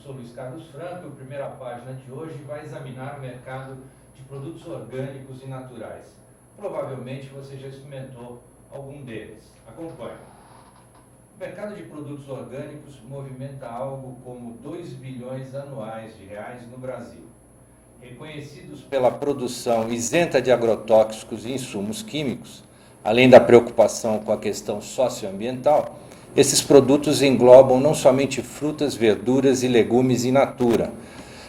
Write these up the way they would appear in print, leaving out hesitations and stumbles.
sou Luiz Carlos Franco e a primeira página de hoje vai examinar o mercado de produtos orgânicos e naturais. Provavelmente você já experimentou algum deles. Acompanhe. O mercado de produtos orgânicos movimenta algo como 2 bilhões anuais de reais no Brasil. Reconhecidos pela produção isenta de agrotóxicos e insumos químicos, além da preocupação com a questão socioambiental, esses produtos englobam não somente frutas, verduras e legumes in natura,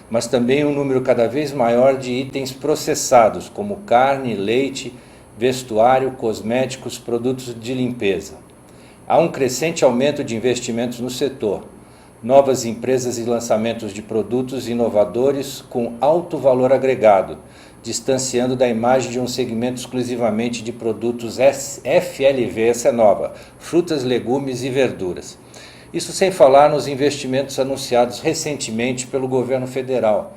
mas também um número cada vez maior de itens processados, como carne, leite, vestuário, cosméticos, produtos de limpeza. Há um crescente aumento de investimentos no setor, novas empresas e lançamentos de produtos inovadores com alto valor agregado, distanciando da imagem de um segmento exclusivamente de produtos FLV, essa é nova, frutas, legumes e verduras. Isso sem falar nos investimentos anunciados recentemente pelo governo federal,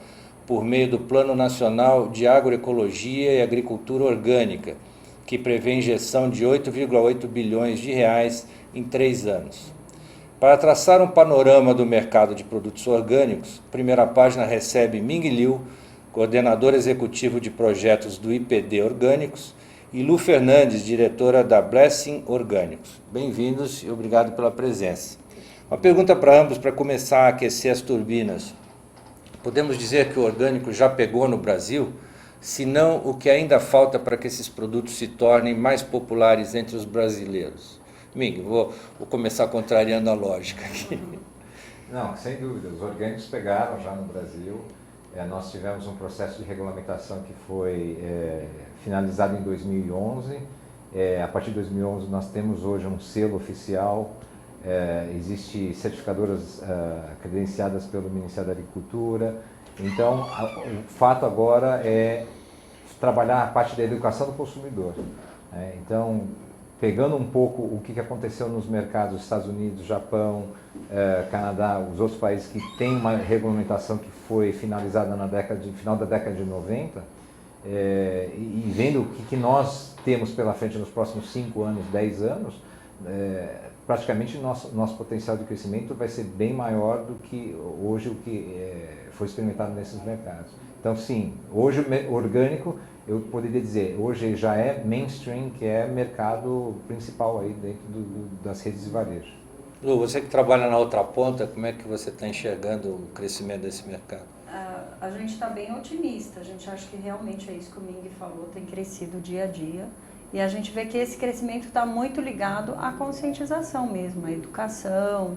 por meio do Plano Nacional de Agroecologia e Agricultura Orgânica, que prevê injeção de 8,8 bilhões de reais em 3 anos. Para traçar um panorama do mercado de produtos orgânicos, a primeira página recebe Ming Liu, coordenador executivo de projetos do IPD Orgânicos, e Lu Fernandes, diretora da Blessing Orgânicos. Bem-vindos e obrigado pela presença. Uma pergunta para ambos, para começar a aquecer as turbinas. Podemos dizer que o orgânico já pegou no Brasil? Se não, o que ainda falta para que esses produtos se tornem mais populares entre os brasileiros? Ming, vou começar contrariando a lógica aqui. Não, sem dúvida, os orgânicos pegaram já no Brasil. Nós tivemos um processo de regulamentação que foi finalizado em 2011. A partir de 2011 nós temos hoje um selo oficial, existem certificadoras credenciadas pelo Ministério da Agricultura. Então, o fato agora é trabalhar a parte da educação do consumidor. Então, pegando um pouco o que aconteceu nos mercados dos Estados Unidos, Japão, Canadá, os outros países que têm uma regulamentação que foi finalizada no final da década de 90, e vendo o que nós temos pela frente nos próximos 5 anos, 10 anos, praticamente nosso potencial de crescimento vai ser bem maior do que hoje o que foi experimentado nesses mercados. Então, sim, hoje o orgânico, eu poderia dizer, hoje já é mainstream, que é mercado principal aí dentro das redes de varejo. Lu, você que trabalha na outra ponta, como é que você está enxergando o crescimento desse mercado? A gente está bem otimista, a gente acha que realmente é isso que o Ming falou, tem crescido dia a dia. E a gente vê que esse crescimento está muito ligado à conscientização mesmo, à educação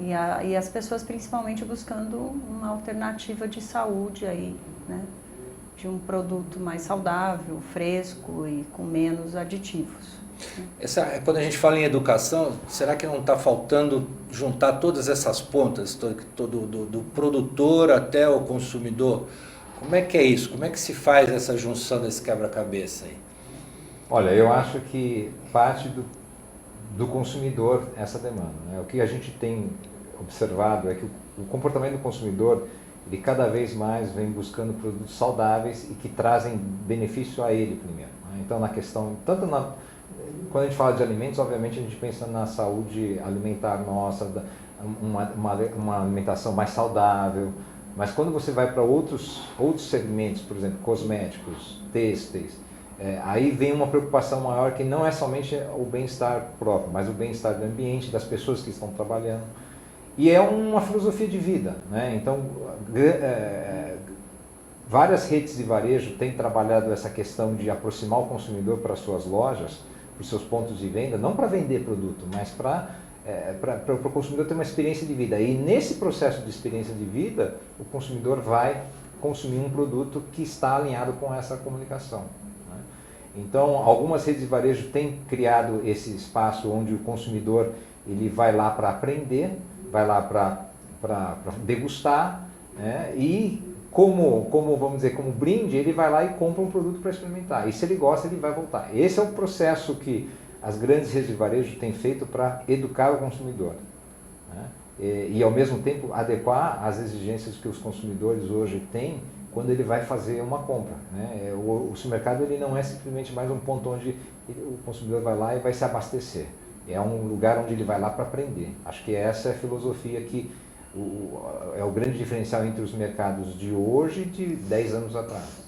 e as pessoas principalmente buscando uma alternativa de saúde aí, né? De um produto mais saudável, fresco e com menos aditivos. Quando a gente fala em educação, será que não está faltando juntar todas essas pontas, do produtor até o consumidor? Como é que é isso? Como é que se faz essa junção desse quebra-cabeça aí? Olha, eu acho que parte do consumidor essa demanda, né? O que a gente tem observado é que o comportamento do consumidor, ele cada vez mais vem buscando produtos saudáveis e que trazem benefício a ele primeiro, né? Então, na questão, quando a gente fala de alimentos, obviamente a gente pensa na saúde alimentar nossa, uma alimentação mais saudável, mas quando você vai para outros segmentos, por exemplo, cosméticos, têxteis, aí vem uma preocupação maior que não é somente o bem-estar próprio, mas o bem-estar do ambiente, das pessoas que estão trabalhando. E é uma filosofia de vida, né? Então, várias redes de varejo têm trabalhado essa questão de aproximar o consumidor para as suas lojas, para os seus pontos de venda, não para vender produto, mas para o consumidor ter uma experiência de vida. E nesse processo de experiência de vida, o consumidor vai consumir um produto que está alinhado com essa comunicação. Então, algumas redes de varejo têm criado esse espaço onde o consumidor ele vai lá para aprender, vai lá para degustar, né? E vamos dizer, como brinde, ele vai lá e compra um produto para experimentar. E se ele gosta, ele vai voltar. Esse é o processo que as grandes redes de varejo têm feito para educar o consumidor, né? E ao mesmo tempo adequar às exigências que os consumidores hoje têm quando ele vai fazer uma compra, né? O supermercado ele não é simplesmente mais um ponto onde o consumidor vai lá e vai se abastecer. É um lugar onde ele vai lá para aprender. Acho que essa é a filosofia que é o grande diferencial entre os mercados de hoje e de 10 anos atrás.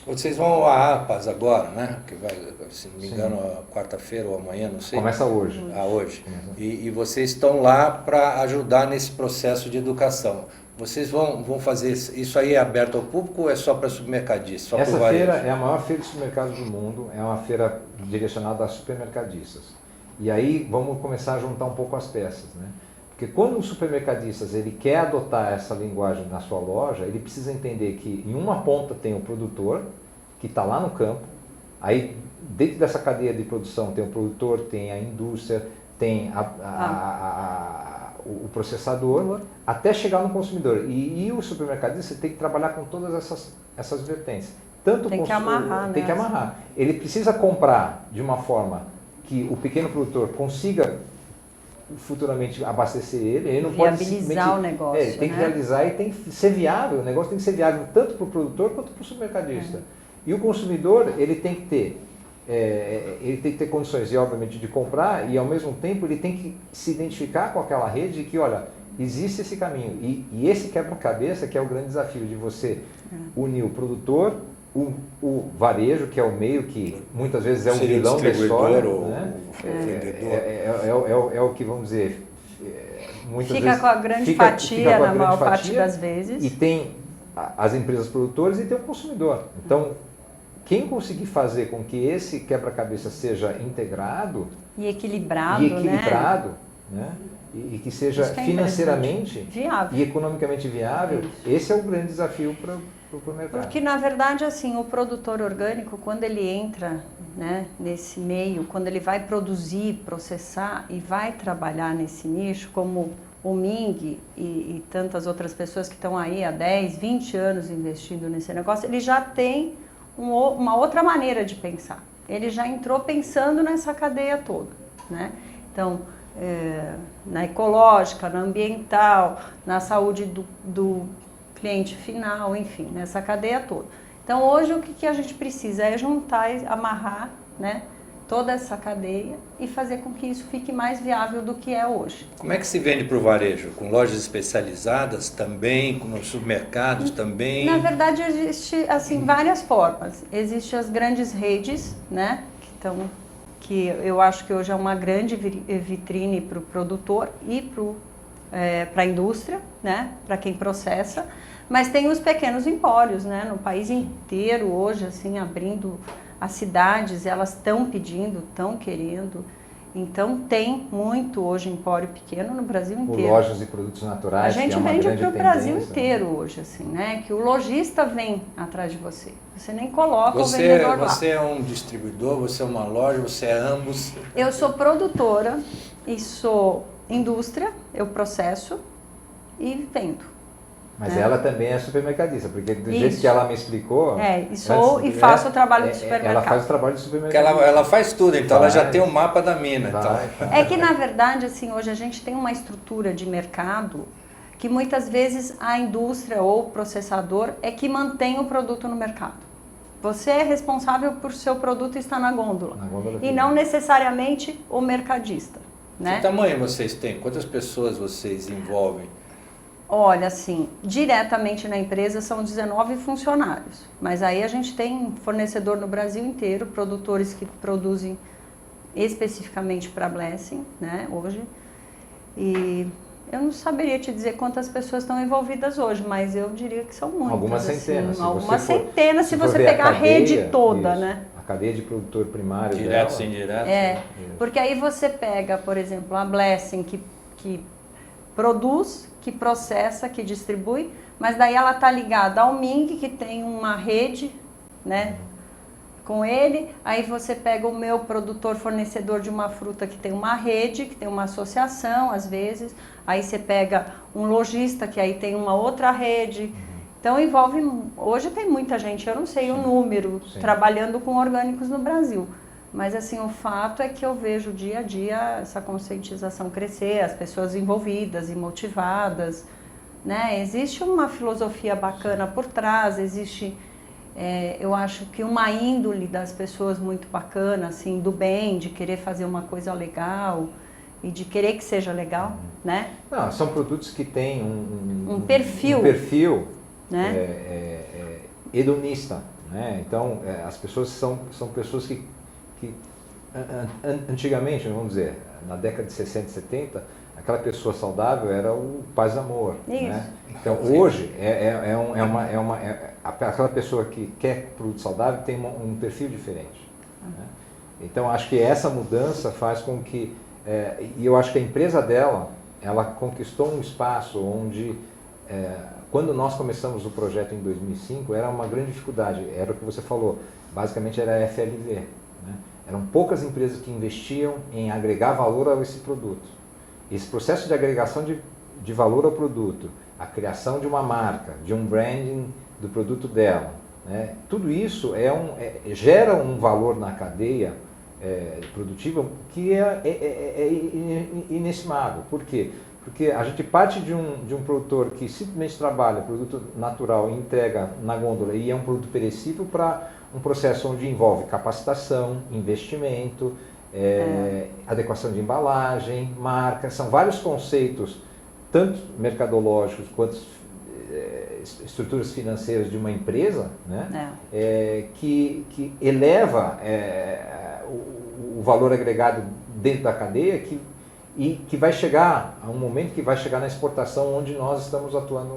Vocês vão à APAS agora, né? Que vai, se não me Sim. engano, quarta-feira ou amanhã, não sei. Começa hoje. Hoje. E vocês estão lá para ajudar nesse processo de educação. Vocês vão fazer isso aí, é aberto ao público ou é só para supermercadistas? Só Essa pro varejo? feira é a maior feira de supermercados do mundo, é uma feira direcionada a supermercadistas. E aí vamos começar a juntar um pouco as peças, né? Porque quando o supermercadistas ele quer adotar essa linguagem na sua loja, ele precisa entender que em uma ponta tem o produtor, que está lá no campo, aí dentro dessa cadeia de produção tem o produtor, tem a indústria, tem o processador, até chegar no consumidor. E o supermercadista tem que trabalhar com todas essas vertentes. Tanto tem que amarrar, tem que amarrar. Ele precisa comprar de uma forma que o pequeno produtor consiga futuramente abastecer ele não pode viabilizar o negócio, ele tem que realizar e tem que ser viável, o negócio tem que ser viável tanto para o produtor quanto para o supermercadista. E o consumidor, ele tem que ter condições, obviamente, de comprar e, ao mesmo tempo, ele tem que se identificar com aquela rede que, olha, existe esse caminho. E esse quebra-cabeça que é o grande desafio de você unir o produtor, o varejo, que é o meio que muitas vezes é o vilão da história, né? É o que, vamos dizer, muitas fica vezes com a grande fatia na maior parte das vezes. E tem as empresas produtoras e tem o consumidor. Então, quem conseguir fazer com que esse quebra-cabeça seja integrado e equilibrado, né? E que seja financeiramente viável e economicamente viável, esse é o grande desafio para o mercado. Porque, na verdade, assim, o produtor orgânico, quando ele entra, né, nesse meio, quando ele vai produzir, processar e vai trabalhar nesse nicho, como o Ming e tantas outras pessoas que estão aí há 10, 20 anos investindo nesse negócio, ele já tem uma outra maneira de pensar. Ele já entrou pensando nessa cadeia toda, né? Então, na ecológica, na ambiental, na saúde do cliente final, enfim, nessa cadeia toda. Então, hoje o que a gente precisa é juntar e amarrar, né, toda essa cadeia e fazer com que isso fique mais viável do que é hoje. Como é que se vende para o varejo? Com lojas especializadas também, com supermercados também? Na verdade, existe assim, várias formas. Existem as grandes redes, né, que eu acho que hoje é uma grande vitrine para o produtor e para a indústria, né, para quem processa, mas tem os pequenos empórios, né, no país inteiro hoje, assim, abrindo as cidades, elas estão pedindo, estão querendo, então tem muito hoje empório pequeno no Brasil inteiro. Lojas de produtos naturais. A gente que é uma vende grande para o Brasil tendência, inteiro hoje, assim, né, que o lojista vem atrás de você, você nem coloca o vendedor lá. Você é um distribuidor, você é uma loja, você é ambos? Eu sou produtora e sou indústria, eu processo e vendo. Mas ela também é supermercadista, porque do jeito que ela me explicou... e faço o trabalho de supermercado. Ela faz o trabalho de supermercado. Ela faz tudo, então ela já tem o mapa da mina. Então. É que, na verdade, assim, hoje a gente tem uma estrutura de mercado que muitas vezes a indústria ou o processador é que mantém o produto no mercado. Você é responsável por seu produto estar na gôndola. E não necessariamente o mercadista. Né? Que tamanho vocês têm? Quantas pessoas vocês envolvem? Olha, assim, diretamente na empresa são 19 funcionários, mas aí a gente tem fornecedor no Brasil inteiro, produtores que produzem especificamente para Blessing, né, hoje, e eu não saberia te dizer quantas pessoas estão envolvidas hoje, mas eu diria que são muitas. Algumas centenas. Assim, algumas centenas se você pegar a rede toda, né? A cadeia de produtor primário direto, dela. indireto. Porque aí você pega, por exemplo, a Blessing que produz, que processa, que distribui, mas daí ela está ligada ao Ming, que tem uma rede, né, com ele. Aí você pega o meu produtor fornecedor de uma fruta que tem uma rede, que tem uma associação, às vezes. Aí você pega um lojista, que aí tem uma outra rede. Então envolve, hoje tem muita gente, eu não sei o número, trabalhando com orgânicos no Brasil. Mas assim, o fato é que eu vejo dia a dia essa conscientização crescer, as pessoas envolvidas e motivadas, né? Existe uma filosofia bacana por trás, existe, eu acho que uma índole das pessoas muito bacana, assim, do bem, de querer fazer uma coisa legal. e de querer que seja legal, né? Não, são produtos que têm Um perfil, né? hedonista, né? Então, as pessoas são pessoas que antigamente, vamos dizer, na década de 60 e 70, aquela pessoa saudável era o paz e amor, né? Então, hoje, aquela pessoa que quer produto saudável tem um perfil diferente, né? Então, acho que essa mudança faz com que, e eu acho que a empresa dela, ela conquistou um espaço onde, quando nós começamos o projeto em 2005, era uma grande dificuldade, era o que você falou, basicamente era a FLV, né? Eram poucas empresas que investiam em agregar valor a esse produto. Esse processo de agregação de valor ao produto, a criação de uma marca, de um branding do produto dela, né? Tudo isso gera um valor na cadeia produtiva que é inestimável. Por quê? Porque a gente parte de um produtor que simplesmente trabalha produto natural e entrega na gôndola e é um produto perecível para um processo onde envolve capacitação, investimento, adequação de embalagem, marca, são vários conceitos, tanto mercadológicos quanto estruturas financeiras de uma empresa, né? Que eleva o valor agregado dentro da cadeia e que vai chegar a um momento que vai chegar na exportação, onde nós estamos atuando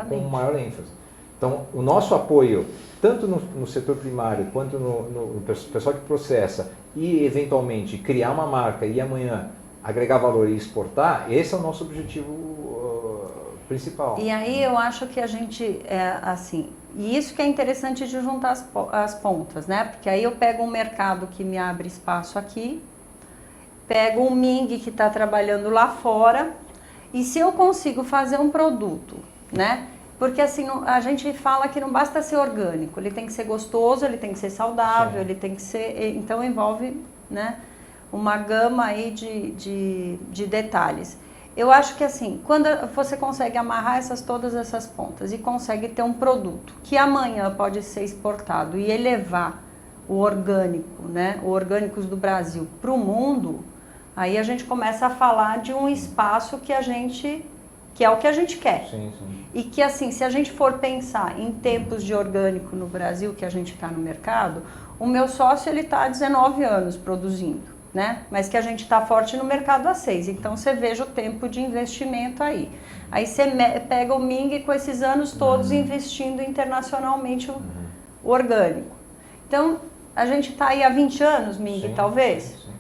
com maior ênfase. Então, o nosso apoio, tanto no setor primário, quanto no pessoal que processa, e eventualmente criar uma marca e amanhã agregar valor e exportar, esse é o nosso objetivo principal. E aí eu acho que a gente, e isso que é interessante de juntar as pontas, né? Porque aí eu pego um mercado que me abre espaço aqui, pego um Ming que está trabalhando lá fora, e se eu consigo fazer um produto, né? Porque assim, a gente fala que não basta ser orgânico, ele tem que ser gostoso, ele tem que ser saudável, ele tem que ser... Então envolve, né, uma gama aí de detalhes. Eu acho que assim, quando você consegue amarrar todas essas pontas e consegue ter um produto que amanhã pode ser exportado e elevar o orgânico, né, o Orgânicos do Brasil para o mundo, aí a gente começa a falar de um espaço que é o que a gente quer. Sim, sim. E que assim, se a gente for pensar em tempos de orgânico no Brasil, que a gente está no mercado, o meu sócio ele está há 19 anos produzindo, né? Mas que a gente está forte no mercado há 6. Então você veja o tempo de investimento aí. Aí você pega o Ming com esses anos todos investindo internacionalmente o orgânico. Então a gente está aí há 20 anos, Ming, talvez? Sim.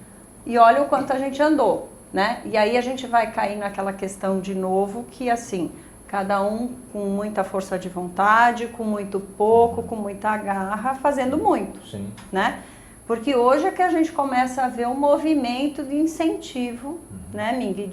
E olha o quanto a gente andou, né? E aí a gente vai cair naquela questão de novo que assim, cada um com muita força de vontade, com muito pouco, com muita garra, fazendo muito, né? Porque hoje é que a gente começa a ver um movimento de incentivo, né, Ming,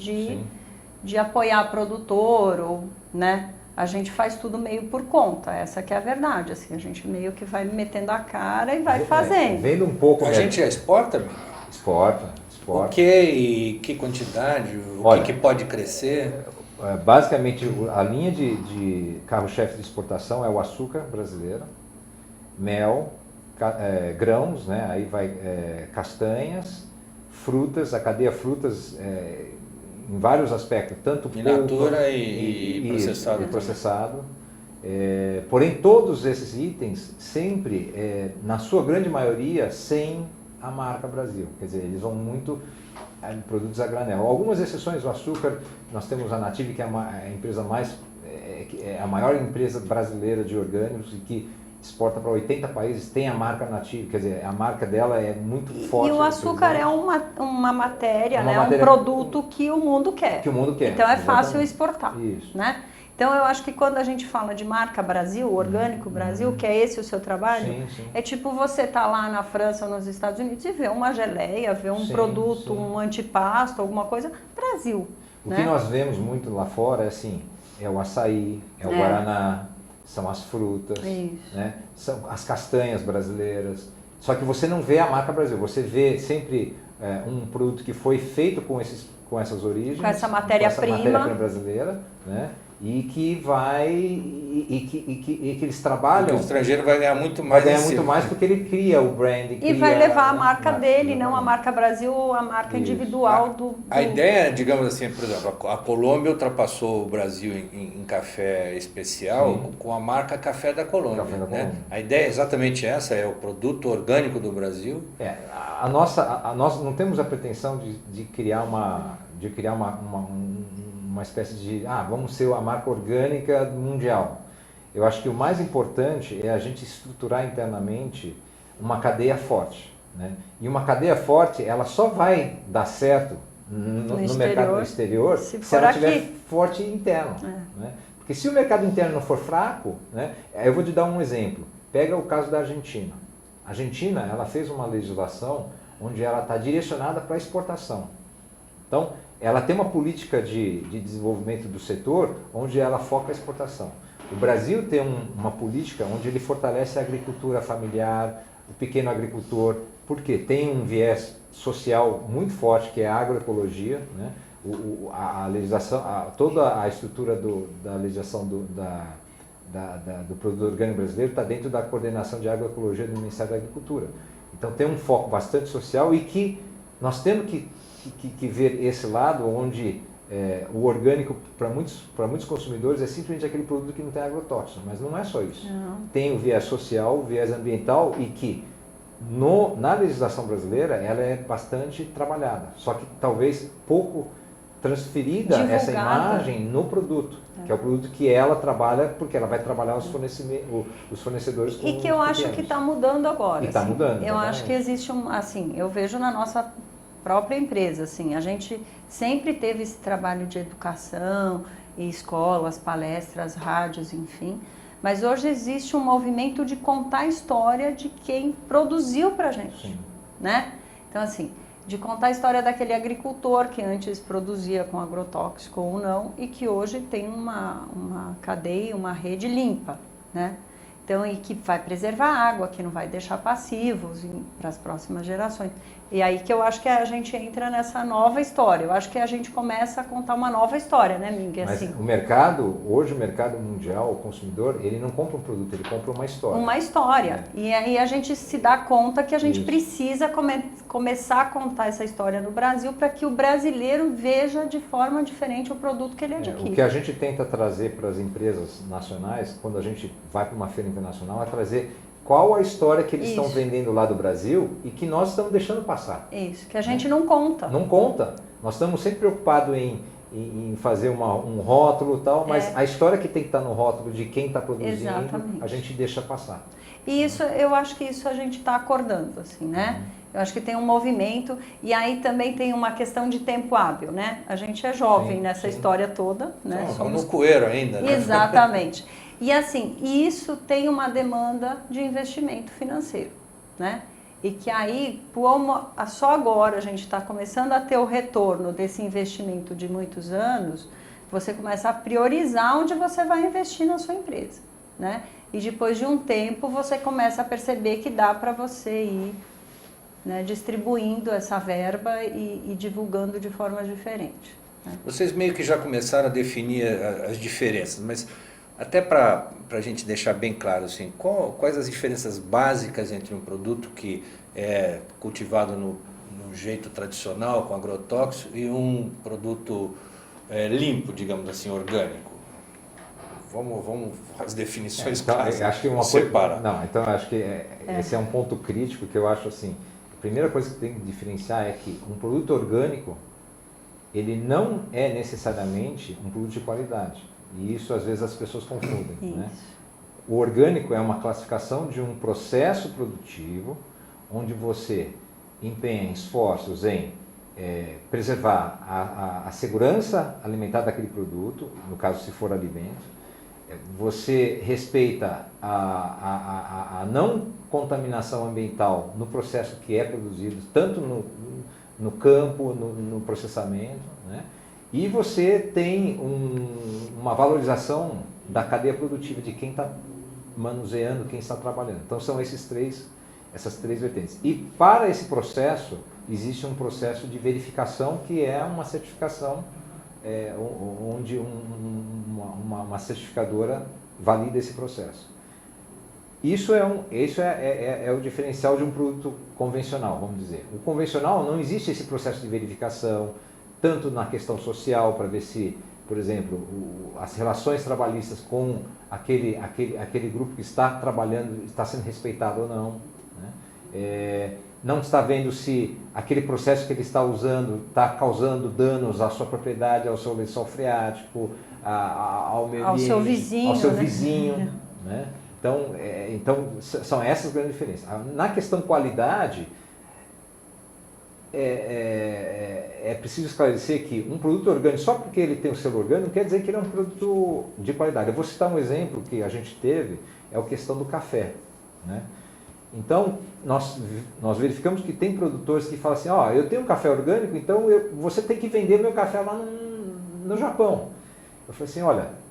de apoiar produtor, ou, né? A gente faz tudo meio por conta, essa que é a verdade, assim, a gente meio que vai metendo a cara e vai fazendo. Vendo um pouco... A gente já exporta, Ming? Exporta. O que e que quantidade? O que pode crescer? Basicamente, a linha de carro-chefe de exportação é o açúcar brasileiro, mel, grãos, né? Aí vai castanhas, frutas, a cadeia frutas em vários aspectos, tanto in natura e processado. E processado. Porém, todos esses itens sempre, na sua grande maioria, sem a marca Brasil. Quer dizer, eles vão muito em produtos a granel. Algumas exceções, o açúcar, nós temos a Native, que é a empresa a maior empresa brasileira de orgânicos e que exporta para 80 países, tem a marca Native, quer dizer, a marca dela é muito forte. E o açúcar é uma matéria, né? Um produto que o mundo quer. Que o mundo quer. Então é fácil exportar. Isso. Né? Então eu acho que quando a gente fala de marca Brasil, Orgânico Brasil, que é esse o seu trabalho, é tipo você tá lá na França ou nos Estados Unidos e ver uma geleia, ver um produto, um antipasto, alguma coisa, Brasil. O que nós vemos muito lá fora é assim, é o açaí, é o guaraná, são as frutas, né? São as castanhas brasileiras. Só que você não vê a marca Brasil, você vê sempre um produto que foi feito com essas origens, com essa matéria-prima brasileira, né? e que que eles trabalham. O estrangeiro vai ganhar muito Vai mais. ganhar muito mais porque ele cria o brand. E vai levar a marca dele, não a marca Brasil, a marca individual do... A ideia, digamos assim, por exemplo, a Colômbia ultrapassou o Brasil em café especial com a marca Café da Colômbia. Café da né? Colômbia. A ideia é exatamente essa, é o produto orgânico do Brasil. Nós não temos a pretensão de criar uma espécie de, vamos ser a marca orgânica mundial. Eu acho que o mais importante é a gente estruturar internamente uma cadeia forte. Né? E uma cadeia forte, ela só vai dar certo no mercado exterior se ela estiver forte interno. Né? Porque se o mercado interno não for fraco, né? Eu vou te dar um exemplo. Pega o caso da Argentina. A Argentina, ela fez uma legislação onde ela está direcionada para a exportação. Então, ela tem uma política de desenvolvimento do setor onde ela foca a exportação. O Brasil tem uma política onde ele fortalece a agricultura familiar, o pequeno agricultor, porque tem um viés social muito forte que é a agroecologia, né? A legislação, toda a estrutura da legislação do produto orgânico brasileiro está dentro da coordenação de agroecologia do Ministério da Agricultura. Então tem um foco bastante social e que nós temos que ver esse lado onde o orgânico para muitos consumidores é simplesmente aquele produto que não tem agrotóxico, mas não é só isso. Não. Tem o viés social, o viés ambiental e que na legislação brasileira ela é bastante trabalhada, só que talvez pouco transferida essa imagem no produto, que é o produto que ela trabalha, porque ela vai trabalhar os fornecedores com e que eu acho que está mudando agora. E está mudando. Eu acho que existe eu vejo na nossa própria empresa, assim, a gente sempre teve esse trabalho de educação, e escolas, palestras, rádios, enfim, mas hoje existe um movimento de contar a história de quem produziu pra gente, né? Então, assim, de contar a história daquele agricultor que antes produzia com agrotóxico ou não e que hoje tem uma cadeia, uma rede limpa, né? Então, e que vai preservar a água, que não vai deixar passivos para as próximas gerações. E aí que eu acho que a gente entra nessa nova história. Eu acho que a gente começa a contar uma nova história, né, Ming? Mas assim. Hoje o mercado mundial, o consumidor, ele não compra um produto, ele compra uma história. Uma história. E aí a gente se dá conta que a gente precisa começar a contar essa história no Brasil para que o brasileiro veja de forma diferente o produto que ele adquire. O que a gente tenta trazer para as empresas nacionais, quando a gente vai para uma feira internacional, é trazer qual a história que eles estão vendendo lá do Brasil e que nós estamos deixando passar. Isso, que a gente não conta. Não conta. Nós estamos sempre preocupados em fazer um rótulo e tal, mas a história que tem que estar no rótulo de quem está produzindo, a gente deixa passar. E isso, eu acho que isso a gente está acordando, assim, né? Eu acho que tem um movimento e aí também tem uma questão de tempo hábil, né? A gente é jovem nessa história toda, né? Somos no coeiro ainda, né? Exatamente. E assim, isso tem uma demanda de investimento financeiro, né? E que aí, só agora a gente está começando a ter o retorno desse investimento de muitos anos, você começa a priorizar onde você vai investir na sua empresa, né? E depois de um tempo você começa a perceber que dá para você ir, né, distribuindo essa verba e divulgando de forma diferente. Né? Vocês meio que já começaram a definir as diferenças, mas até para a gente deixar bem claro, assim, quais as diferenças básicas entre um produto que é cultivado no jeito tradicional, com agrotóxico, e um produto limpo, digamos assim, orgânico? Vamos as definições claras. Acho que separa. Então acho que esse é um ponto crítico que eu acho assim. A primeira coisa que tem que diferenciar é que um produto orgânico ele não é necessariamente um produto de qualidade. E isso às vezes as pessoas confundem. Né? O orgânico é uma classificação de um processo produtivo onde você empenha esforços em preservar a segurança alimentar daquele produto, no caso se for alimento. Você respeita a não contaminação ambiental no processo que é produzido, tanto no campo, no processamento, né? E você tem uma valorização da cadeia produtiva de quem está manuseando, quem está trabalhando. Então são essas três vertentes. E para esse processo, existe um processo de verificação que é uma certificação onde uma certificadora valida esse processo. Isso é o diferencial de um produto convencional, vamos dizer. O convencional não existe esse processo de verificação, tanto na questão social, para ver se, por exemplo, as relações trabalhistas com aquele grupo que está trabalhando está sendo respeitado ou não. Né? Não está vendo se aquele processo que ele está usando está causando danos à sua propriedade, ao seu lençol freático, ao meio ambiente, seu vizinho. Ao seu né? vizinho. Né? Então, são essas grandes diferenças. Na questão qualidade, é preciso esclarecer que um produto orgânico, só porque ele tem o selo orgânico, não quer dizer que ele é um produto de qualidade. Eu vou citar um exemplo que a gente teve, é a questão do café. Né? Então, nós verificamos que tem produtores que falam assim, eu tenho um café orgânico, então você tem que vender meu café lá no Japão. Eu falei assim, olha,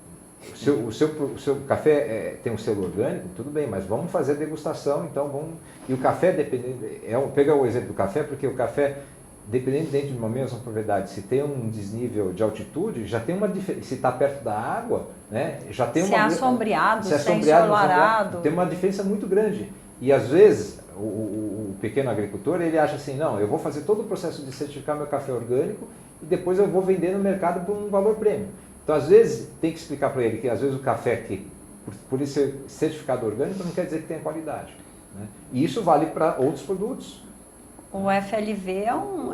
o seu café tem um selo orgânico, tudo bem, mas vamos fazer a degustação, então vamos... E o café, pega o exemplo do café, porque o café, dependendo dentro de uma mesma propriedade, se tem um desnível de altitude, já tem uma diferença, se está perto da água, né, já tem se é assombreado, se é ensolarado, tem uma diferença muito grande. E às vezes o pequeno agricultor, ele acha assim, não, eu vou fazer todo o processo de certificar meu café orgânico e depois eu vou vender no mercado por um valor prêmio. Então, às vezes, tem que explicar para ele que, às vezes, o café, que por ele ser certificado orgânico, não quer dizer que tenha qualidade. Né? E isso vale para outros produtos. O FLV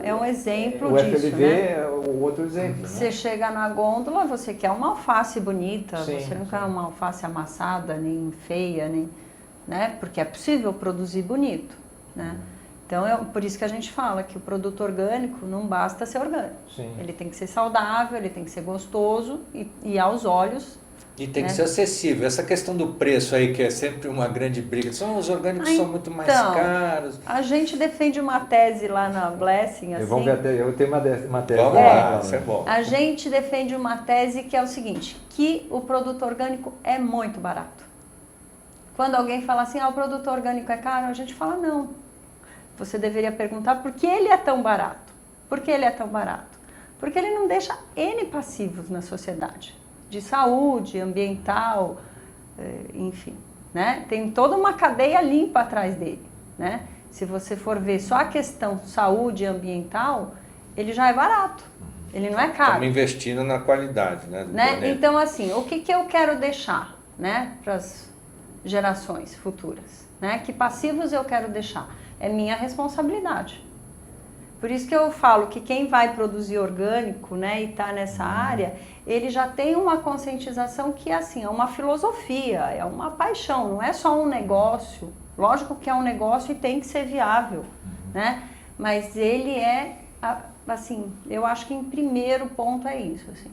é um exemplo o disso, FLV né? é o outro exemplo. Você né? chega na gôndola, você quer uma alface bonita, Sim, você não quer uma alface amassada, nem feia, né? Porque é possível produzir bonito, né? Então, por isso que a gente fala que o produto orgânico não basta ser orgânico. Sim. Ele tem que ser saudável, ele tem que ser gostoso e aos olhos. E tem que né? ser acessível. Essa questão do preço aí, que é sempre uma grande briga. Os orgânicos são muito mais caros. A gente defende uma tese lá na Blessing, assim. Eu tenho uma tese. Vamos lá, isso é bom. A gente defende uma tese que é o seguinte, que o produto orgânico é muito barato. Quando alguém fala assim, o produto orgânico é caro, a gente fala não. Você deveria perguntar por que ele é tão barato. Por que ele é tão barato? Porque ele não deixa N passivos na sociedade. De saúde, ambiental, enfim. Né? Tem toda uma cadeia limpa atrás dele. Né? Se você for ver só a questão saúde e ambiental, ele já é barato. Ele não é caro. Estamos investindo na qualidade. Né? Então, assim, o que eu quero deixar, né, para as gerações futuras? Né? Que passivos eu quero deixar? É minha responsabilidade. Por isso que eu falo que quem vai produzir orgânico, né, e está nessa área, ele já tem uma conscientização que assim, é uma filosofia, é uma paixão, não é só um negócio. Lógico que é um negócio e tem que ser viável, né? Mas ele assim, eu acho que em primeiro ponto é isso, assim.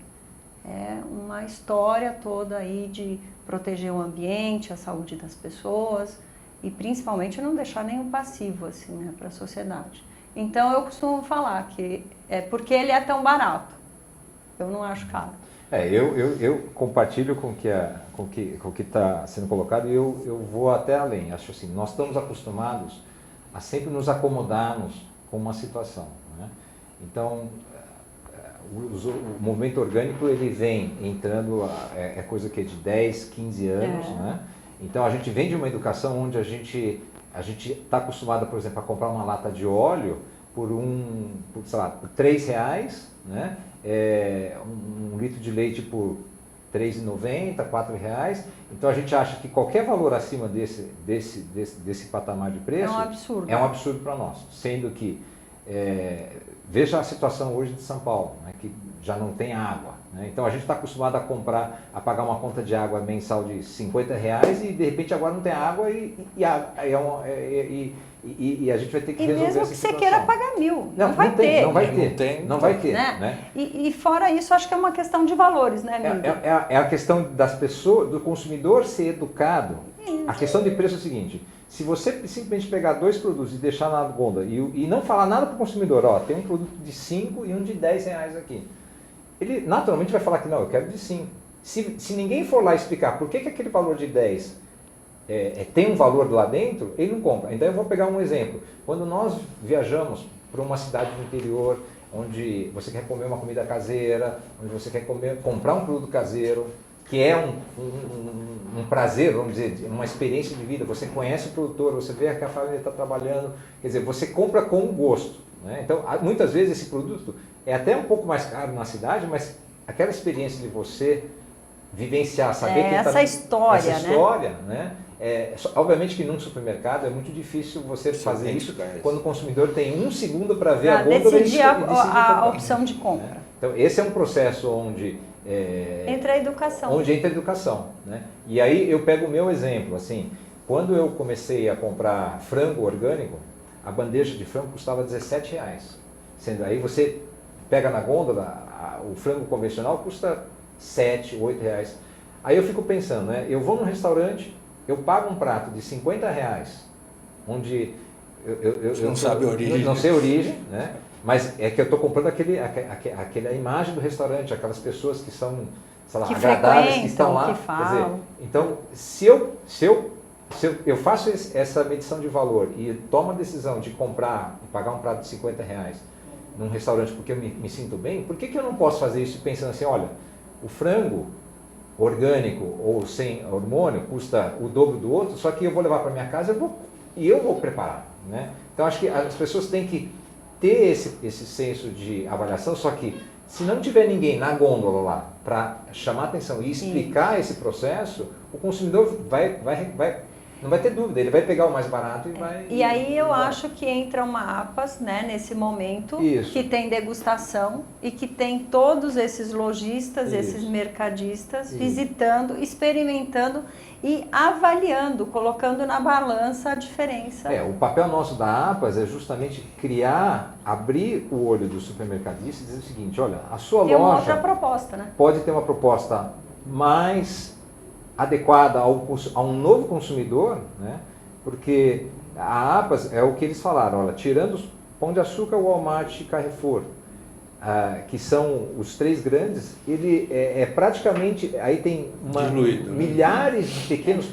É uma história toda aí de proteger o ambiente, a saúde das pessoas e principalmente não deixar nenhum passivo assim, né, para a sociedade. Então eu costumo falar que é porque ele é tão barato. Eu não acho caro. Eu compartilho com o que está sendo colocado e eu vou até além. Acho assim, nós estamos acostumados a sempre nos acomodarmos com uma situação. Né? Então, o movimento orgânico ele vem entrando, coisa que é de 10, 15 anos, né? Então a gente vem de uma educação onde a gente está acostumado, por exemplo, a comprar uma lata de óleo por por R$3, né? Um litro de leite por R$3,90, R$4. Então a gente acha que qualquer valor acima desse patamar de preço é um absurdo para nós, sendo que veja a situação hoje de São Paulo, né, que já não tem água. Né? Então a gente está acostumado a pagar uma conta de água mensal de R$50 e de repente agora não tem água e a gente vai ter que resolver essa situação. E mesmo que você queira pagar 1.000, não vai ter. Não vai ter. Né? Né? E fora isso, acho que é uma questão de valores, né, amigo? É a questão das pessoas, do consumidor ser educado. A questão de preço é o seguinte: se você simplesmente pegar 2 produtos e deixar na gôndola e não falar nada para o consumidor, tem um produto de 5 e um de R$10 aqui, ele naturalmente vai falar que não, eu quero de 5. Se ninguém for lá explicar por que aquele valor de 10 tem um valor lá dentro, ele não compra. Então eu vou pegar um exemplo. Quando nós viajamos para uma cidade do interior, onde você quer comer uma comida caseira, onde você quer comprar um produto caseiro, que é um prazer, vamos dizer, uma experiência de vida. Você conhece o produtor, você vê que a família está trabalhando, quer dizer, você compra com gosto, né? Então, muitas vezes esse produto é até um pouco mais caro na cidade, mas aquela experiência de você vivenciar, saber que essa história, né? Obviamente que num supermercado é muito difícil você fazer isso quando o consumidor tem 1 segundo para ver a gôndola e decidir a opção de compra. Né? Então, esse é um processo onde entra a educação. Onde entra a educação, né? E aí eu pego o meu exemplo, assim, quando eu comecei a comprar frango orgânico, a bandeja de frango custava R$17. Sendo aí você pega na gôndola, o frango convencional custa R$7, R$8. Aí eu fico pensando, né? Eu vou num restaurante, eu pago um prato de R$50, onde eu não sabe a origem. Não sei a origem, né? Mas é que eu estou comprando aquela imagem do restaurante, aquelas pessoas que são, sei lá, agradáveis, que estão lá. Que falam. Quer dizer, então, se eu faço essa medição de valor e tomo a decisão de comprar e pagar um prato de R$50 num restaurante porque eu me sinto bem, por que eu não posso fazer isso pensando assim, olha, o frango orgânico ou sem hormônio custa o dobro do outro, só que eu vou levar para minha casa e eu vou preparar, né? Então acho que as pessoas têm que ter esse senso de avaliação, só que se não tiver ninguém na gôndola lá para chamar atenção e explicar esse processo, o consumidor não vai ter dúvida, ele vai pegar o mais barato e vai... E aí eu acho que entra uma APAS, né, nesse momento, Isso. que tem degustação e que tem todos esses lojistas, Isso. esses mercadistas, Isso. visitando, experimentando e avaliando, colocando na balança a diferença. O papel nosso da APAS é justamente abrir o olho do supermercadista e dizer o seguinte, olha, a sua Tem uma loja outra proposta, né? pode ter uma proposta mais adequada a um novo consumidor, né? Porque a APAS é o que eles falaram, olha, tirando os Pão de Açúcar, Walmart e Carrefour, que são os 3 grandes, ele praticamente, aí tem diluído, milhares de pequenos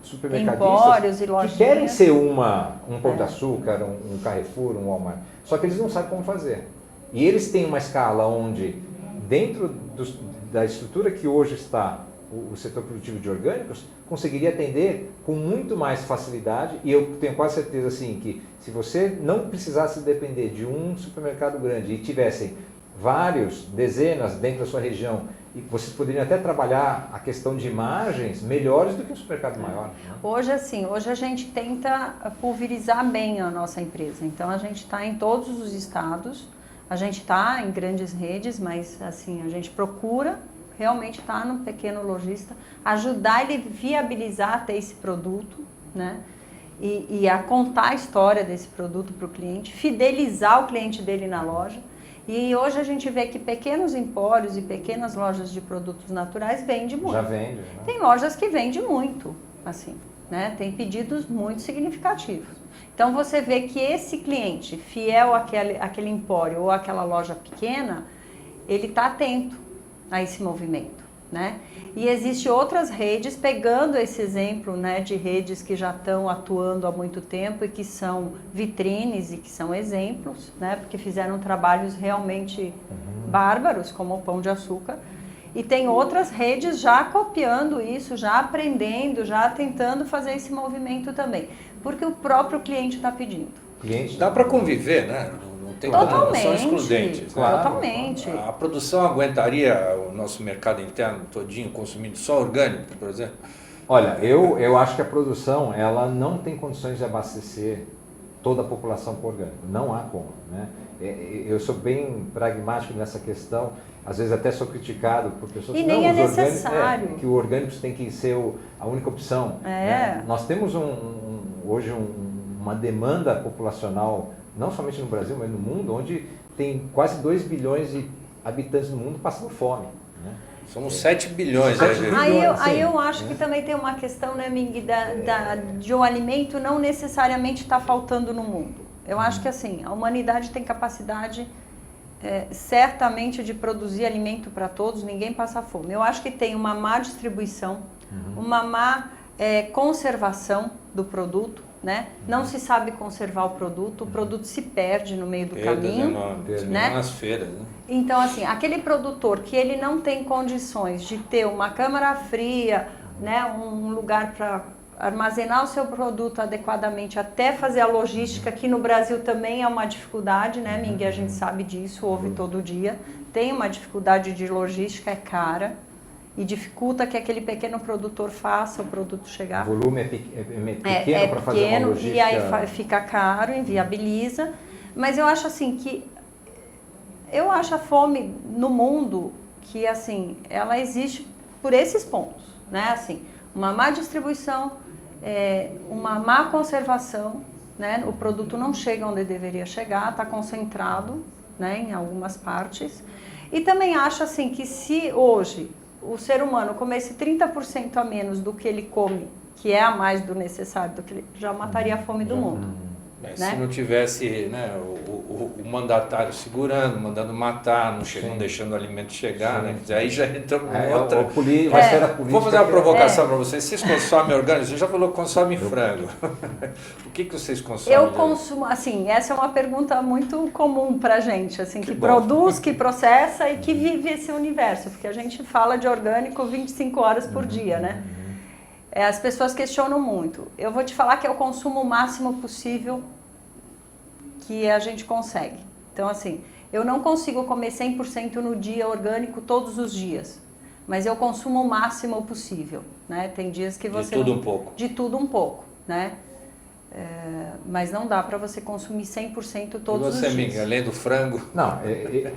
supermercadistas Empórios e que lojinhas. querem ser um Pão de Açúcar, um Carrefour, um Walmart, só que eles não sabem como fazer. E eles têm uma escala onde, dentro da estrutura que hoje está o setor produtivo de orgânicos, conseguiria atender com muito mais facilidade, e eu tenho quase certeza assim, que se você não precisasse depender de um supermercado grande e tivessem dezenas dentro da sua região, e vocês poderiam até trabalhar a questão de margens melhores do que um supermercado maior. Né? Hoje a gente tenta pulverizar bem a nossa empresa, então a gente está em todos os estados, a gente está em grandes redes, mas assim, a gente procura realmente estar no pequeno lojista, ajudar ele a viabilizar ter esse produto, né? E a contar a história desse produto para o cliente, fidelizar o cliente dele na loja. E hoje a gente vê que pequenos empórios e pequenas lojas de produtos naturais vendem muito. Já vende. Né? Tem lojas que vendem muito, assim, né? Tem pedidos muito significativos. Então você vê que esse cliente, fiel àquele empório ou àquela loja pequena, ele está atento a esse movimento, né? E existem outras redes, pegando esse exemplo, né, de redes que já estão atuando há muito tempo e que são vitrines e que são exemplos, né, porque fizeram trabalhos realmente bárbaros, como o Pão de Açúcar. E tem outras redes já copiando isso, já aprendendo, já tentando fazer esse movimento também, porque o próprio cliente está pedindo. Dá para conviver, né? Tem Totalmente, são excludentes. claro. Totalmente. A produção aguentaria o nosso mercado interno todinho consumindo só orgânico, por exemplo? Olha, eu acho que a produção ela não tem condições de abastecer toda a população com orgânico. Não há como, né? Eu sou bem pragmático nessa questão. Às vezes até sou criticado por pessoas e que nem é necessário. Que o orgânico tem que ser a única opção. Né? Nós temos hoje uma demanda populacional, não somente no Brasil, mas no mundo, onde tem quase 2 bilhões de habitantes no mundo passando fome. Né? Somos 7 bilhões. Aí eu acho que também tem uma questão, né, Ming, de um alimento não necessariamente está faltando no mundo. Eu acho que assim, a humanidade tem capacidade certamente de produzir alimento para todos, ninguém passa fome. Eu acho que tem uma má distribuição, uma má conservação do produto, né? Não se sabe conservar o produto se perde no meio do caminho, né? Nas feiras, né? Então, assim, aquele produtor que ele não tem condições de ter uma câmara fria, né, um lugar para armazenar o seu produto adequadamente, até fazer a logística, que no Brasil também é uma dificuldade, né, Ming? A gente sabe disso, ouve todo dia. Tem uma dificuldade de logística, é cara, e dificulta que aquele pequeno produtor faça o produto chegar. O volume é pequeno para fazer uma logística. E aí fica caro, inviabiliza. Mas eu acho assim que eu acho a fome no mundo que assim ela existe por esses pontos, né? Assim, uma má distribuição, uma má conservação, né? O produto não chega onde deveria chegar, está concentrado, né? Em algumas partes. E também acho assim que se hoje o ser humano comesse 30% a menos do que ele come, que é a mais do necessário, do que ele já mataria a fome do mundo. Né? Se não tivesse, né, o mandatário segurando, mandando matar, não deixando o alimento chegar, né? Aí já entramos em outra... Vou fazer uma provocação para vocês. Vocês consomem orgânico? Você já falou que consomem frango. O que vocês consomem? Eu consumo, assim, essa é uma pergunta muito comum pra gente, assim, que produz, que processa e que vive esse universo, porque a gente fala de orgânico 25 horas por dia, né? As pessoas questionam muito. Eu vou te falar que eu consumo o máximo possível que a gente consegue. Então, assim, eu não consigo comer 100% no dia orgânico todos os dias, mas eu consumo o máximo possível, né? Tem dias que você... De tudo um pouco. De tudo um pouco, né? Mas não dá para você consumir 100% todos os dias. E você, Ming, além do frango? Não,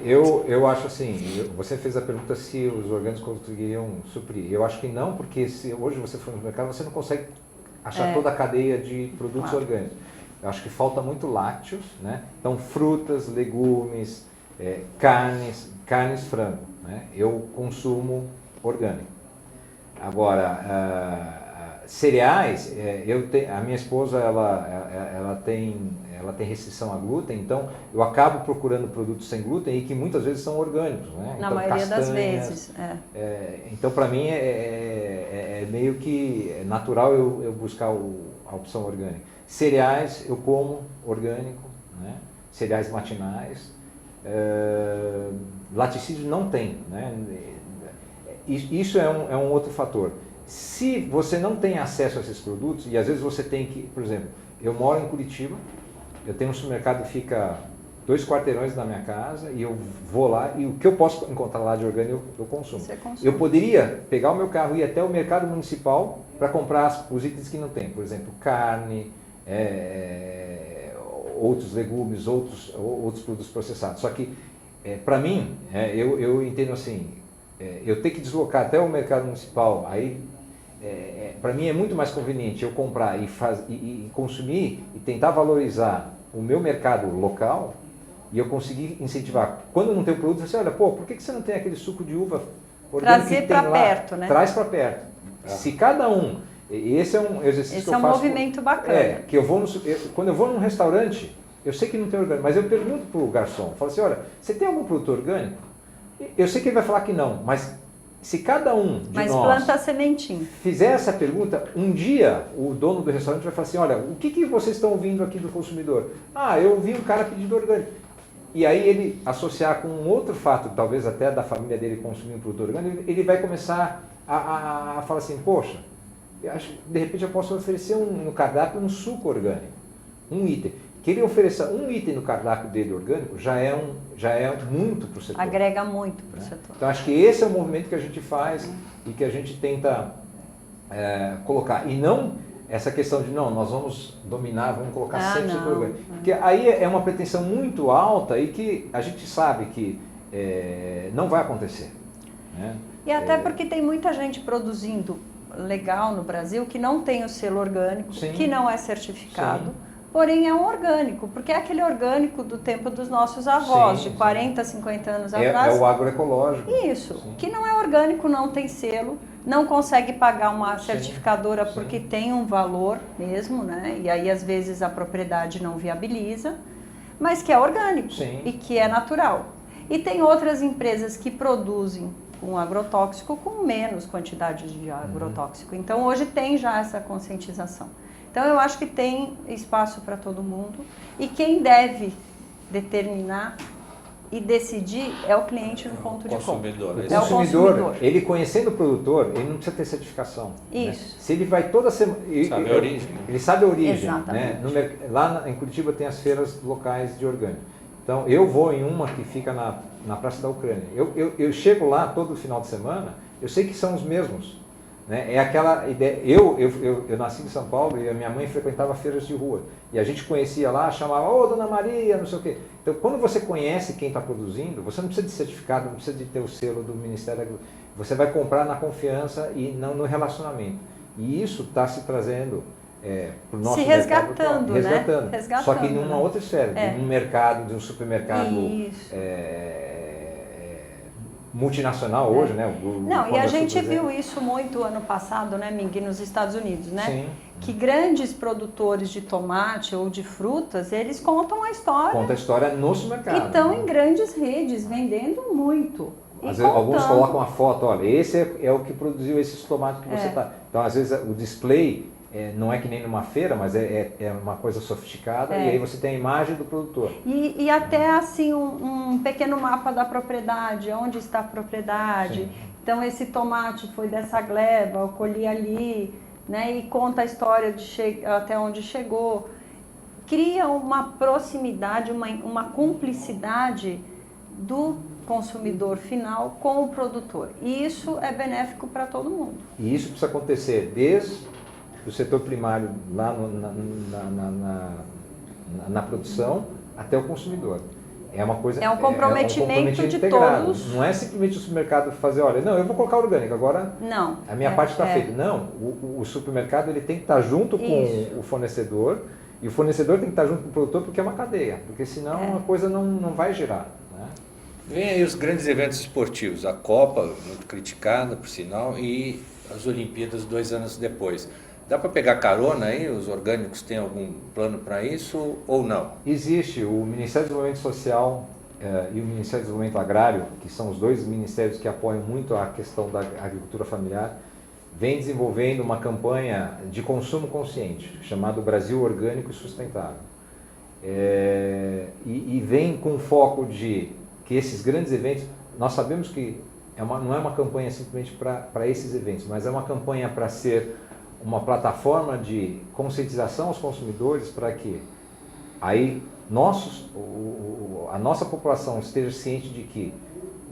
eu acho assim, você fez a pergunta se os orgânicos conseguiriam suprir. Eu acho que não, porque se hoje você for no mercado, você não consegue achar toda a cadeia de produtos orgânicos. Eu acho que falta muito lácteos, né? Então, frutas, legumes, carnes, frango, né? Eu consumo orgânico. Agora, cereais, a minha esposa ela tem restrição a glúten, então eu acabo procurando produtos sem glúten e que muitas vezes são orgânicos, né? Na então, maioria das vezes. Então para mim é meio que natural eu buscar a opção orgânica. Cereais eu como orgânico, né? Cereais matinais, laticídio não tem, né? Isso é um outro fator. Se você não tem acesso a esses produtos, e às vezes você tem que, por exemplo, eu moro em Curitiba, eu tenho um supermercado que fica 2 quarteirões da minha casa, e eu vou lá, e o que eu posso encontrar lá de orgânico eu consumo. Você consome. Eu poderia pegar o meu carro e ir até o mercado municipal para comprar os itens que não tem, por exemplo, carne, outros legumes, outros produtos processados. Só que, para mim, eu entendo assim, eu ter que deslocar até o mercado municipal, aí para mim é muito mais conveniente eu comprar e consumir e tentar valorizar o meu mercado local e eu conseguir incentivar. Quando não tem o produto, você olha, por que você não tem aquele suco de uva orgânico que tem lá? Trazer para perto, né? Traz para perto. Se cada um... Esse é um exercício que eu faço. Esse é um movimento bacana. Que quando eu vou num restaurante, eu sei que não tem orgânico, mas eu pergunto para o garçom, falo assim, olha, você tem algum produto orgânico? Eu sei que ele vai falar que não, mas se cada um de nós planta a sementinha. Fizer essa pergunta, um dia o dono do restaurante vai falar assim, olha, o que vocês estão ouvindo aqui do consumidor? Eu ouvi um cara pedindo orgânico. E aí ele associar com um outro fato, talvez até da família dele consumir um produto orgânico, ele vai começar a falar assim, poxa, de repente eu posso oferecer no cardápio um suco orgânico, um item. Que ele ofereça um item no cardápio dele orgânico já é muito para o setor. Agrega muito para o setor. Então acho que esse é o movimento que a gente faz e que a gente tenta colocar. E não essa questão de nós vamos dominar, vamos colocar 100% orgânico. Porque aí é uma pretensão muito alta e que a gente sabe que não vai acontecer. Né? E até porque tem muita gente produzindo legal no Brasil que não tem o selo orgânico, que não é certificado. Sim. Porém é um orgânico, porque é aquele orgânico do tempo dos nossos avós, de 40, 50 anos atrás. É o agroecológico. Isso, que não é orgânico, não tem selo, não consegue pagar uma certificadora porque tem um valor mesmo, né? E aí às vezes a propriedade não viabiliza, mas que é orgânico e que é natural. E tem outras empresas que produzem um agrotóxico com menos quantidade de agrotóxico. Então, hoje tem já essa conscientização. Então, eu acho que tem espaço para todo mundo e quem deve determinar e decidir é o cliente no ponto de compra. O consumidor, ele conhecendo o produtor, ele não precisa ter certificação. Isso. Né? Se ele vai toda semana... Sabe a origem. Ele sabe a origem. Exatamente. Né? Lá em Curitiba tem as feiras locais de orgânico. Então, eu vou em uma que fica na Praça da Ucrânia. Eu chego lá todo final de semana, eu sei que são os mesmos. Né? É aquela ideia. Eu nasci em São Paulo e a minha mãe frequentava feiras de rua. E a gente conhecia lá, chamava, ô Dona Maria, não sei o quê. Então, quando você conhece quem está produzindo, você não precisa de certificado, não precisa de ter o selo do Ministério da Agricultura. Você vai comprar na confiança e não no relacionamento. E isso está se trazendo para o nosso se resgatando, mercado, né? Só que numa outra esfera, de um mercado, de um supermercado multinacional hoje, né? Não, e a gente viu isso muito ano passado, né, Ming, nos Estados Unidos, né? Sim. Que grandes produtores de tomate ou de frutas, eles contam a história. Conta a história no supermercado. E estão em grandes redes, vendendo muito. Às vezes, alguns colocam uma foto, olha, esse é o que produziu esses tomates que você está... Então, às vezes, o display não é que nem numa feira, mas é uma coisa sofisticada, e aí você tem a imagem do produtor. E até assim um pequeno mapa da propriedade, onde está a propriedade. Sim. Então esse tomate foi dessa gleba, eu colhi ali, né? E conta a história até onde chegou. Cria uma proximidade, uma cumplicidade do consumidor final com o produtor. E isso é benéfico para todo mundo. E isso precisa acontecer desde do setor primário lá na produção até o consumidor. É uma coisa. É um comprometimento de integrado. todos. Não é simplesmente o supermercado fazer, olha, não, eu vou colocar orgânico, agora não, a minha parte está feita. Não, o supermercado ele tem que estar junto com o fornecedor e o fornecedor tem que estar junto com o produtor porque é uma cadeia, porque senão a coisa não vai girar. Né? Vem aí os grandes eventos esportivos, a Copa, muito criticada por sinal, e as Olimpíadas 2 anos depois. Dá para pegar carona aí? Os orgânicos têm algum plano para isso ou não? Existe. O Ministério do Desenvolvimento Social e o Ministério do Desenvolvimento Agrário, que são os dois ministérios que apoiam muito a questão da agricultura familiar, vem desenvolvendo uma campanha de consumo consciente, chamada Brasil Orgânico e Sustentável. E vem com o foco de que esses grandes eventos, nós sabemos que não é uma campanha simplesmente para esses eventos, mas é uma campanha para ser uma plataforma de conscientização aos consumidores para que aí a nossa população esteja ciente de que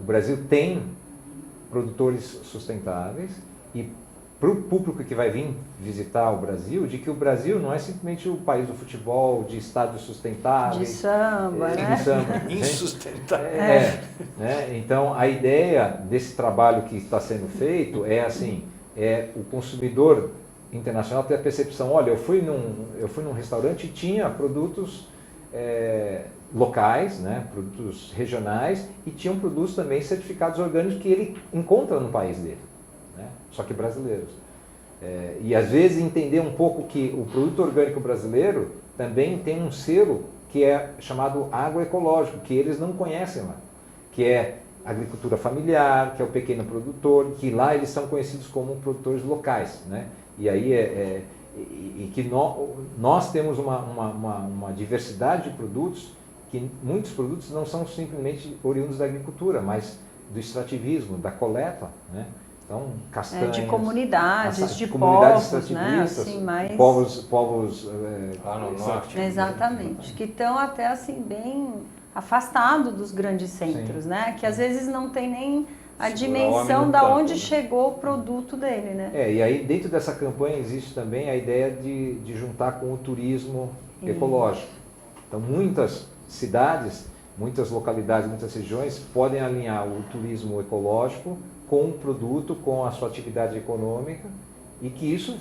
o Brasil tem produtores sustentáveis e para o público que vai vir visitar o Brasil, de que o Brasil não é simplesmente o país do futebol, de estádios sustentáveis. De samba, né? De samba. Insustentável. Né? Então, a ideia desse trabalho que está sendo feito é assim, o consumidor internacional ter a percepção, olha, eu fui num restaurante e tinha produtos locais, né, produtos regionais, e tinham produtos também certificados orgânicos que ele encontra no país dele, né, só que brasileiros. E às vezes entender um pouco que o produto orgânico brasileiro também tem um selo que é chamado agroecológico, que eles não conhecem lá, que é agricultura familiar, que é o pequeno produtor, que lá eles são conhecidos como produtores locais, né? E aí que nós temos uma diversidade de produtos, que muitos produtos não são simplesmente oriundos da agricultura, mas do extrativismo, da coleta, né? Então, castanhas... de comunidades, de comunidades povos, né? Assim, mais... Povos lá no norte. Exatamente, que estão até assim bem afastados dos grandes centros, né? Que às vezes não tem nem a dimensão da onde chegou o produto dele, né? E aí dentro dessa campanha existe também a ideia de juntar com o turismo ecológico. Então muitas cidades, muitas localidades, muitas regiões podem alinhar o turismo ecológico com o produto, com a sua atividade econômica, e que isso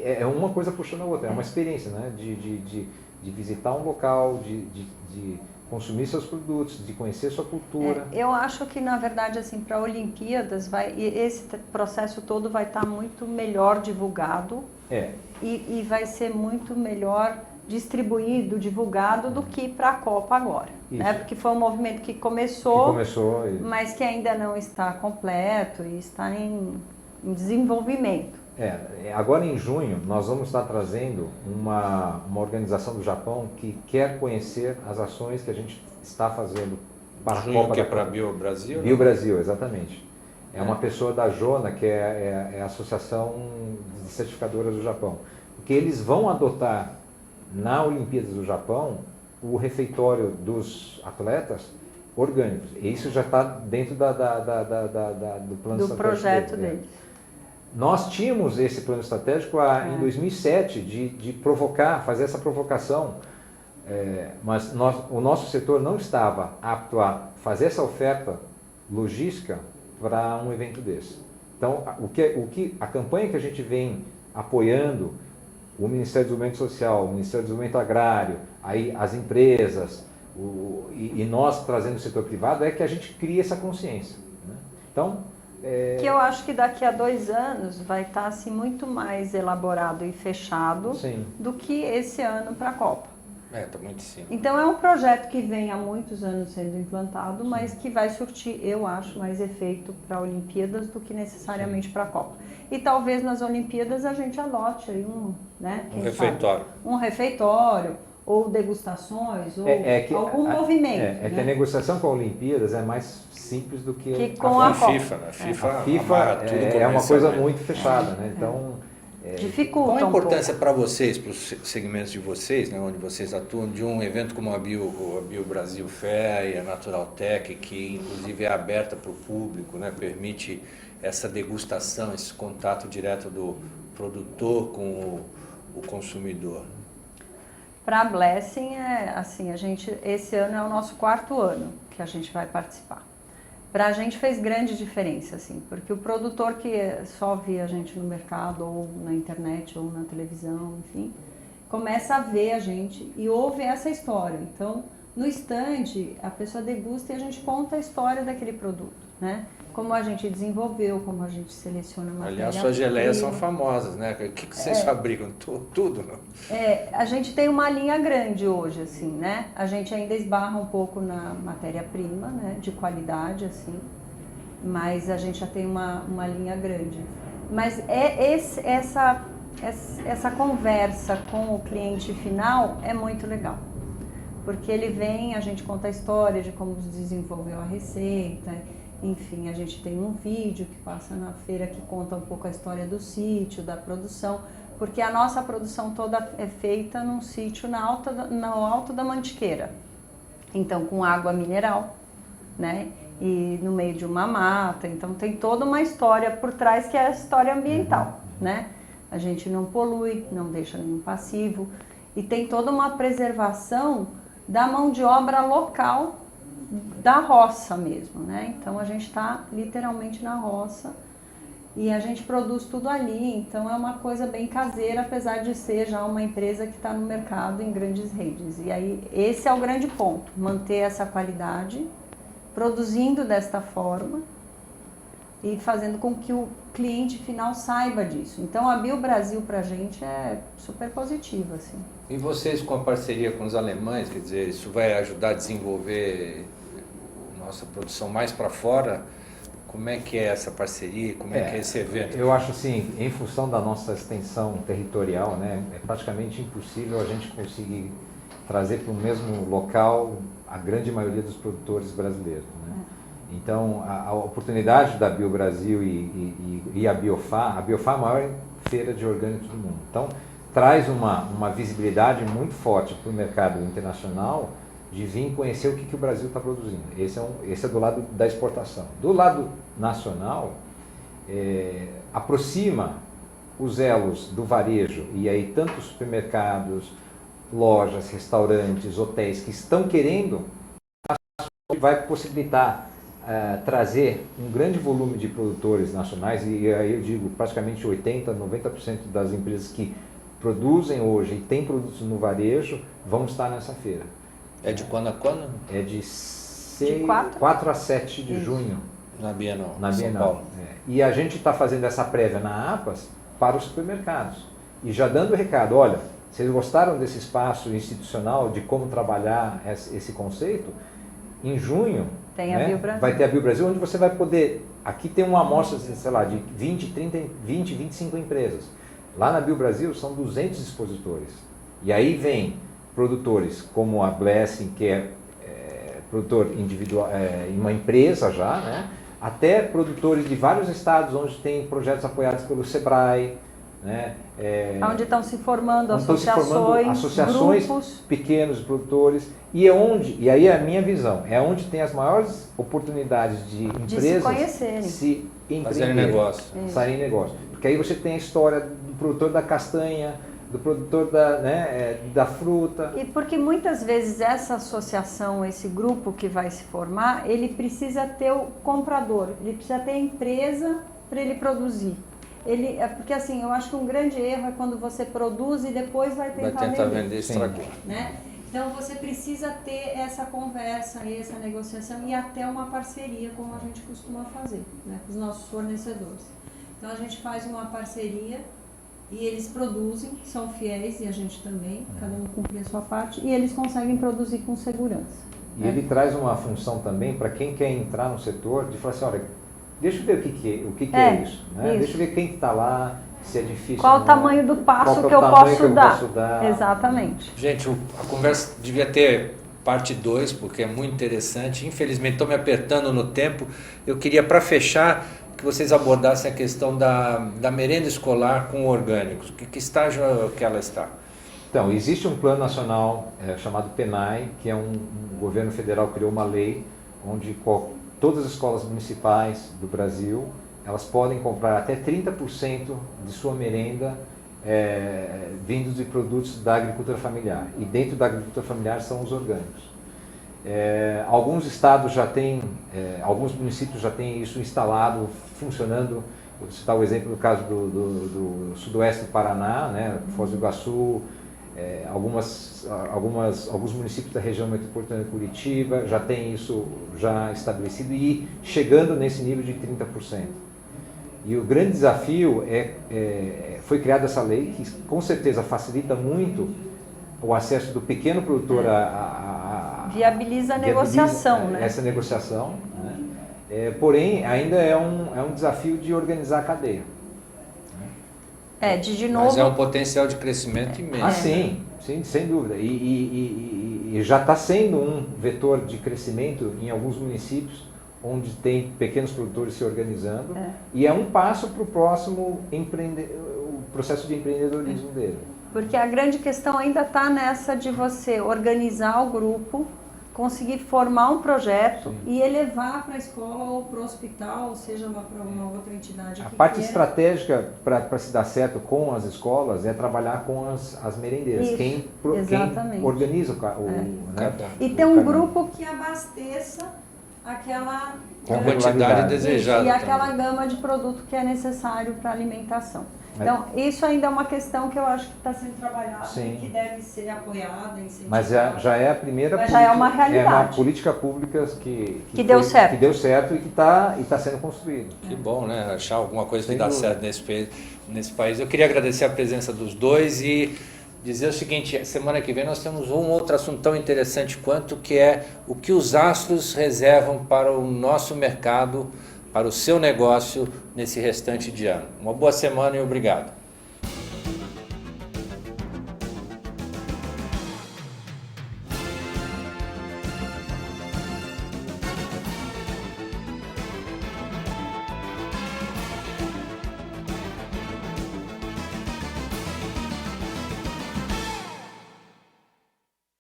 é uma coisa puxando a outra, é uma experiência, né? De visitar um local, de consumir seus produtos, de conhecer sua cultura. Eu acho que, na verdade, assim, para Olimpíadas, esse processo todo vai estar muito melhor divulgado e vai ser muito melhor distribuído, divulgado do que para a Copa agora, né? Porque foi um movimento que começou mas que ainda não está completo e está em desenvolvimento. Agora em junho nós vamos estar trazendo uma organização do Japão que quer conhecer as ações que a gente está fazendo para a Copa. Que é para a BioBrasil? BioBrasil, exatamente. É uma pessoa da JONA, que é a Associação de Certificadoras do Japão. Porque eles vão adotar na Olimpíadas do Japão o refeitório dos atletas orgânicos. E isso já está dentro do plano do projeto deles. Nós tínhamos esse plano estratégico em 2007 de fazer essa provocação, mas o nosso setor não estava apto a fazer essa oferta logística para um evento desse. Então, a campanha que a gente vem apoiando, o Ministério do Desenvolvimento Social, o Ministério do Desenvolvimento Agrário, aí as empresas, e nós trazendo o setor privado, é que a gente cria essa consciência, né? Então, que eu acho que daqui a 2 anos vai estar assim, muito mais elaborado e fechado do que esse ano para a Copa. Tá muito sim. Então é um projeto que vem há muitos anos sendo implantado, mas que vai surtir, eu acho, mais efeito para Olimpíadas do que necessariamente para a Copa. E talvez nas Olimpíadas a gente adote aí um refeitório, ou degustações, ou algum movimento. Que a negociação com a Olimpíadas é mais simples do que com a FIFA, né? A FIFA é uma coisa muito fechada, né? Então, dificulta. Qual a importância para vocês, para os segmentos de vocês, né, onde vocês atuam, de um evento como a BioBrasil Fair e a Naturaltech, que inclusive é aberta para o público, né, permite essa degustação, esse contato direto do produtor com o consumidor? Para a Blessing, esse ano é o nosso 4º ano que a gente vai participar. Para a gente fez grande diferença, assim, porque o produtor que só via a gente no mercado, ou na internet, ou na televisão, enfim, começa a ver a gente e ouve essa história. Então, no stand, a pessoa degusta e a gente conta a história daquele produto, né? Como a gente desenvolveu, como a gente seleciona a matéria-prima. Aliás, suas geleias são famosas, né? O que vocês fabricam? Tudo, não? A gente tem uma linha grande hoje, assim, né? A gente ainda esbarra um pouco na matéria-prima, né? De qualidade, assim, mas a gente já tem uma linha grande. Mas essa conversa com o cliente final é muito legal. Porque ele vem, a gente conta a história de como desenvolveu a receita. Enfim, a gente tem um vídeo que passa na feira que conta um pouco a história do sítio, da produção, porque a nossa produção toda é feita num sítio no alto da Mantiqueira. Então, com água mineral, né? E no meio de uma mata. Então, tem toda uma história por trás que é a história ambiental, né? A gente não polui, não deixa nenhum passivo. E tem toda uma preservação da mão de obra local da roça mesmo, né? Então a gente está literalmente na roça e a gente produz tudo ali, então é uma coisa bem caseira, apesar de ser já uma empresa que está no mercado em grandes redes. E aí esse é o grande ponto, manter essa qualidade, produzindo desta forma e fazendo com que o cliente final saiba disso. Então a BioBrasil para a gente é super positiva, assim. E vocês com a parceria com os alemães, quer dizer, isso vai ajudar a desenvolver nossa produção mais para fora? Como é que é essa parceria? Como é que é esse evento? Eu acho assim, em função da nossa extensão territorial, né, é praticamente impossível a gente conseguir trazer para o mesmo local a grande maioria dos produtores brasileiros, né? Então, a oportunidade da BioBrasil e a Biofá é a maior feira de orgânicos do mundo. Então, traz uma visibilidade muito forte para o mercado internacional de vir conhecer o que o Brasil está produzindo. Esse é do lado da exportação. Do lado nacional, aproxima os elos do varejo, e aí tanto supermercados, lojas, restaurantes, hotéis que estão querendo, vai possibilitar trazer um grande volume de produtores nacionais, e aí eu digo praticamente 80%, 90% das empresas que produzem hoje e têm produtos no varejo vão estar nessa feira. É de quando a quando? É de 4 a 7 de junho. Na Bienal. Na Bienal. E a gente está fazendo essa prévia na APAS para os supermercados. E já dando o recado, olha, Vocês gostaram desse espaço institucional, de como trabalhar esse conceito? Em junho, Tem a Biobrasil. vai ter a Biobrasil, onde você vai poder... Aqui tem uma amostra, sei lá, de 20, 25 empresas. Lá na Biobrasil são 200 expositores. E aí vem produtores como a Blessing, que é produtor individual, uma empresa já, né? Até produtores de vários estados onde tem projetos apoiados pelo Sebrae, né? Onde estão se formando associações, grupos, pequenos produtores, e aí é a minha visão, é onde tem as maiores oportunidades de empresas se conhecerem, se fazerem negócio. saírem negócio. Porque aí você tem a história do produtor da castanha, do produtor da fruta. E porque muitas vezes essa associação, esse grupo que vai se formar, ele precisa ter o comprador, ele precisa ter a empresa para ele produzir. Porque assim, eu acho que um grande erro é quando você produz e depois vai tentar vender, estragou. Né? Então você precisa ter essa conversa, essa negociação e até uma parceria, como a gente costuma fazer, né, com os nossos fornecedores. Então a gente faz uma parceria e eles produzem, são fiéis, e a gente também, cada um cumpre a sua parte, e eles conseguem produzir com segurança. E ele traz uma função também para quem quer entrar no setor, de falar assim, olha, deixa eu ver o que é isso, né? Isso. Deixa eu ver quem está lá, se é difícil. Qual o tamanho do passo que eu posso dar. Exatamente. Gente, a conversa devia ter parte 2, porque é muito interessante. Infelizmente, estou me apertando no tempo. Eu queria, para fechar, que vocês abordassem a questão da merenda escolar com orgânicos. Que estágio que ela está? Então, existe um plano nacional chamado PENAI, que é o governo federal criou uma lei onde todas as escolas municipais do Brasil, elas podem comprar até 30% de sua merenda vindos de produtos da agricultura familiar. E dentro da agricultura familiar são os orgânicos. Alguns estados já têm, alguns municípios já têm isso instalado, funcionando. Vou citar o exemplo do caso do sudoeste do Paraná, né, Foz do Iguaçu, alguns municípios da região metropolitana de Curitiba já tem isso já estabelecido e chegando nesse nível de 30%. E o grande desafio foi criada essa lei que com certeza facilita muito o acesso do pequeno produtor viabiliza a negociação, né? Essa negociação, né? Porém ainda é um desafio de organizar a cadeia. De novo. Mas é um potencial de crescimento imenso. Sim, sem dúvida. E já está sendo um vetor de crescimento em alguns municípios onde tem pequenos produtores se organizando. E é um passo para o próximo o processo de empreendedorismo dele. Porque a grande questão ainda está nessa de você organizar o grupo, conseguir formar um projeto e elevar para a escola ou para o hospital, ou seja, para uma outra entidade. A parte estratégica para se dar certo com as escolas é trabalhar com as merendeiras. Quem organiza né? E ter um grupo que abasteça aquela quantidade desejada. E aquela gama de produto que é necessário para a alimentação. Então, isso ainda é uma questão que eu acho que está sendo trabalhada e que deve ser apoiada, incentivada. Mas já é a primeira política, já é uma realidade. É uma política pública que deu certo. Que deu certo e que está sendo construída. Que bom, né? Achar alguma coisa que dá certo nesse país. Eu queria agradecer a presença dos dois e dizer o seguinte, semana que vem nós temos um outro assunto tão interessante quanto, que é o que os astros reservam para o nosso mercado, para o seu negócio nesse restante de ano. Uma boa semana e obrigado.